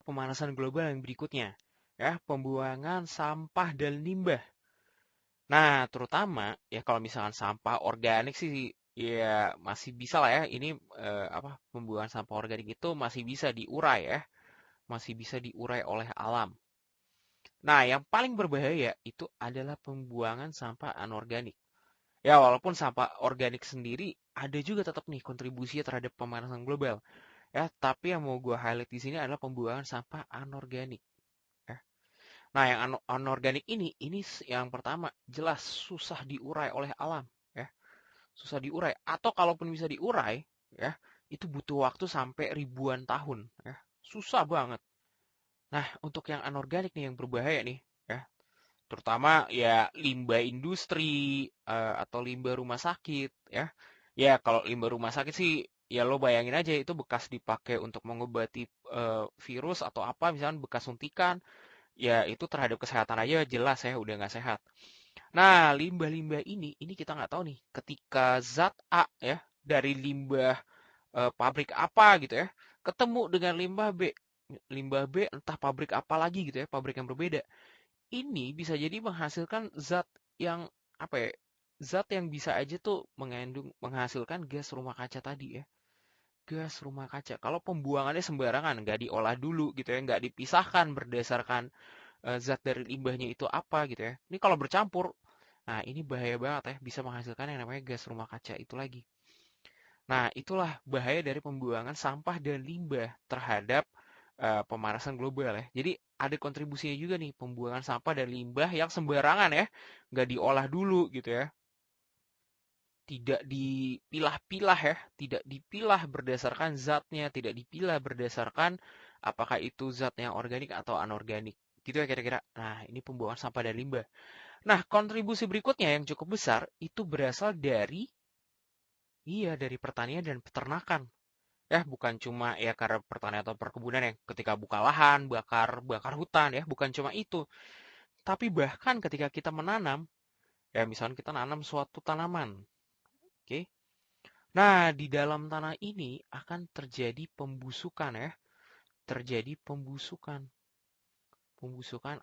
pemanasan global yang berikutnya, ya, pembuangan sampah dan limbah. Nah, terutama ya kalau misalkan sampah organik sih ya masih bisa lah ya. Ini pembuangan sampah organik itu masih bisa diurai ya, masih bisa diurai oleh alam. Nah, yang paling berbahaya itu adalah pembuangan sampah anorganik. Ya, walaupun sampah organik sendiri ada juga tetap nih kontribusinya terhadap pemanasan global. Ya, tapi yang mau gue highlight di sini adalah pembuangan sampah anorganik. Ya. Nah, yang anorganik ini yang pertama jelas susah diurai oleh alam. Ya, susah diurai. Atau kalaupun bisa diurai, ya itu butuh waktu sampai ribuan tahun. Ya, susah banget. Nah, untuk yang anorganik nih yang berbahaya nih, ya terutama ya limbah industri atau limbah rumah sakit ya. Ya kalau limbah rumah sakit sih ya lo bayangin aja itu bekas dipakai untuk mengobati virus atau apa misalnya bekas suntikan ya itu terhadap kesehatan aja jelas ya udah nggak sehat. Nah limbah-limbah ini kita nggak tahu nih ketika zat A ya dari limbah pabrik apa gitu ya ketemu dengan limbah B entah pabrik apa lagi gitu ya pabrik yang berbeda ini bisa jadi menghasilkan zat yang apa ya? Zat yang bisa aja tuh menghasilkan gas rumah kaca tadi ya. Gas rumah kaca. Kalau pembuangannya sembarangan, nggak diolah dulu gitu ya, nggak dipisahkan berdasarkan zat dari limbahnya itu apa gitu ya. Ini kalau bercampur, nah ini bahaya banget ya, bisa menghasilkan yang namanya gas rumah kaca itu lagi. Nah, itulah bahaya dari pembuangan sampah dan limbah terhadap pemanasan global ya. Jadi ada kontribusinya juga nih pembuangan sampah dan limbah yang sembarangan ya, nggak diolah dulu gitu ya, tidak dipilah-pilah ya, tidak dipilah berdasarkan zatnya, tidak dipilah berdasarkan apakah itu zat yang organik atau anorganik. Gitu ya kira-kira. Nah, ini pembuangan sampah dan limbah. Nah, kontribusi berikutnya yang cukup besar itu berasal dari pertanian dan peternakan. Ya, bukan cuma ya karena pertanian atau perkebunan yang ketika buka lahan, bakar hutan ya, bukan cuma itu. Tapi bahkan ketika kita menanam, ya misalnya kita nanam suatu tanaman, oke? Nah, di dalam tanah ini akan terjadi pembusukan ya, terjadi pembusukan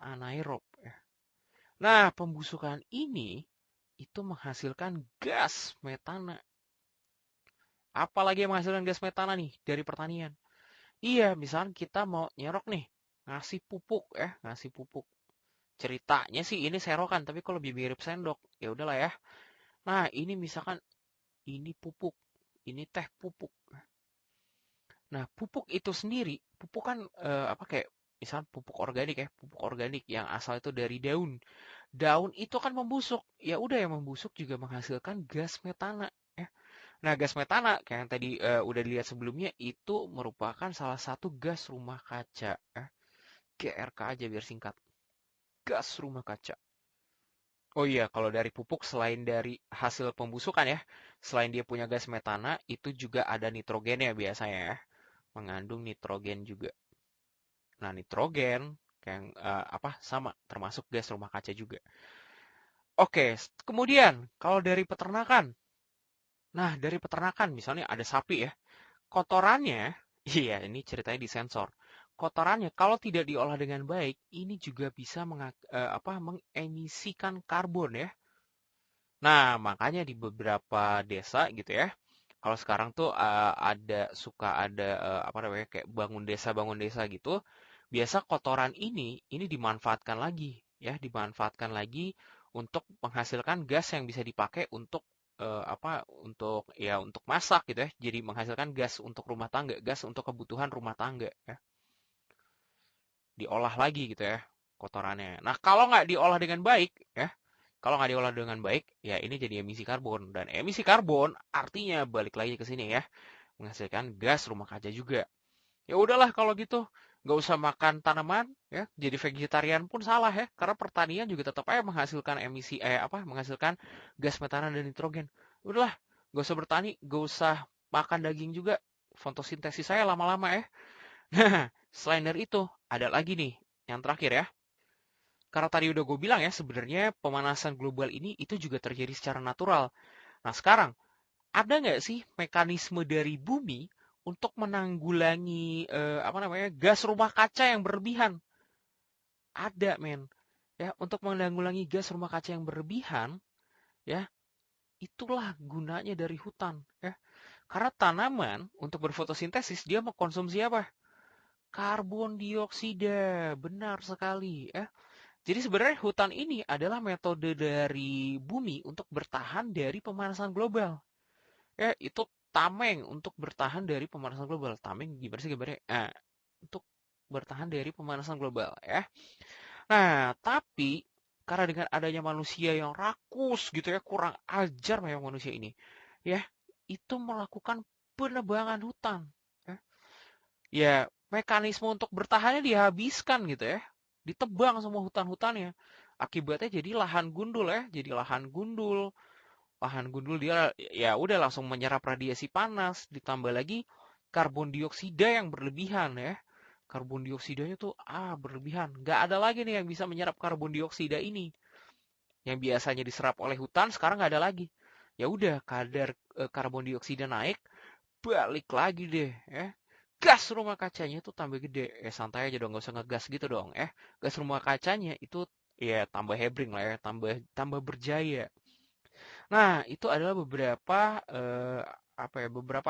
anaerob ya. Nah, pembusukan ini itu menghasilkan gas metana. Apalagi yang menghasilkan gas metana nih dari pertanian? Iya, misalnya kita mau nyerok nih, ngasih pupuk ya, ngasih pupuk. Ceritanya sih ini serokan, tapi kalau lebih mirip sendok, ya udahlah ya. Nah, ini misalkan ini pupuk, ini teh pupuk. Nah, pupuk itu sendiri, pupuk kan kayak misalnya pupuk organik ya, pupuk organik yang asal itu dari daun. Daun itu kan membusuk. Ya udah yang membusuk juga menghasilkan gas metana ya. Nah, gas metana kayak yang tadi udah dilihat sebelumnya itu merupakan salah satu gas rumah kaca ya. GRK aja biar singkat. Gas rumah kaca. Oh iya, kalau dari pupuk selain dari hasil pembusukan ya, selain dia punya gas metana, itu juga ada nitrogennya biasanya ya, mengandung nitrogen juga. Nah, nitrogen yang sama termasuk gas rumah kaca juga. Oke, kemudian kalau dari peternakan. Nah, dari peternakan misalnya ada sapi ya, kotorannya, iya ini ceritanya disensor. Kotorannya kalau tidak diolah dengan baik, ini juga bisa mengemisikan karbon ya. Nah, makanya di beberapa desa gitu ya, kalau sekarang tuh suka ada apa namanya kayak bangun desa gitu, biasa kotoran ini dimanfaatkan lagi ya, dimanfaatkan lagi untuk menghasilkan gas yang bisa dipakai untuk untuk masak gitu ya. Jadi menghasilkan gas untuk rumah tangga, gas untuk kebutuhan rumah tangga ya. Diolah lagi gitu ya kotorannya. Nah, kalau nggak diolah dengan baik ya, kalau nggak diolah dengan baik, ya ini jadi emisi karbon. Dan emisi karbon artinya balik lagi ke sini ya, menghasilkan gas rumah kaca juga. Ya udahlah kalau gitu, nggak usah makan tanaman ya, jadi vegetarian pun salah ya, karena pertanian juga tetap aja menghasilkan menghasilkan gas metana dan nitrogen. Udahlah, nggak usah bertani, nggak usah makan daging juga, fotosintesis saya lama-lama ya. Nah, selain dari itu, ada lagi nih, yang terakhir ya. Karena tadi udah gue bilang ya, sebenarnya pemanasan global ini itu juga terjadi secara natural. Nah, sekarang ada nggak sih mekanisme dari bumi untuk menanggulangi apa namanya gas rumah kaca yang berlebihan. Ada men. Ya, untuk menanggulangi gas rumah kaca yang berlebihan, ya, itulah gunanya dari hutan, ya. Karena tanaman untuk berfotosintesis dia mengkonsumsi apa? Karbon dioksida. Benar sekali, ya. Jadi sebenarnya hutan ini adalah metode dari bumi untuk bertahan dari pemanasan global. Ya, itu tameng untuk bertahan dari pemanasan global. Tameng gimana sih gambarnya? Nah, untuk bertahan dari pemanasan global, ya. Nah, tapi karena dengan adanya manusia yang rakus gitu ya, kurang ajar memang manusia ini, ya, itu melakukan penebangan hutan. Ya, ya mekanisme untuk bertahannya dihabiskan gitu ya, ditebang semua hutan-hutannya. Akibatnya jadi lahan gundul ya, jadi lahan gundul dia ya udah langsung menyerap radiasi panas, ditambah lagi karbon dioksida yang berlebihan ya. Karbon dioksidanya tuh berlebihan. Nggak ada lagi nih yang bisa menyerap karbon dioksida ini. Yang biasanya diserap oleh hutan sekarang nggak ada lagi. Ya udah kadar karbon dioksida naik, balik lagi deh ya. Gas rumah kacanya itu tambah gede. Santai aja dong, nggak usah ngegas gitu dong. Gas rumah kacanya itu ya tambah hebring lah ya, tambah tambah berjaya. Nah, itu adalah beberapa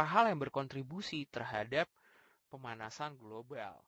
hal yang berkontribusi terhadap pemanasan global.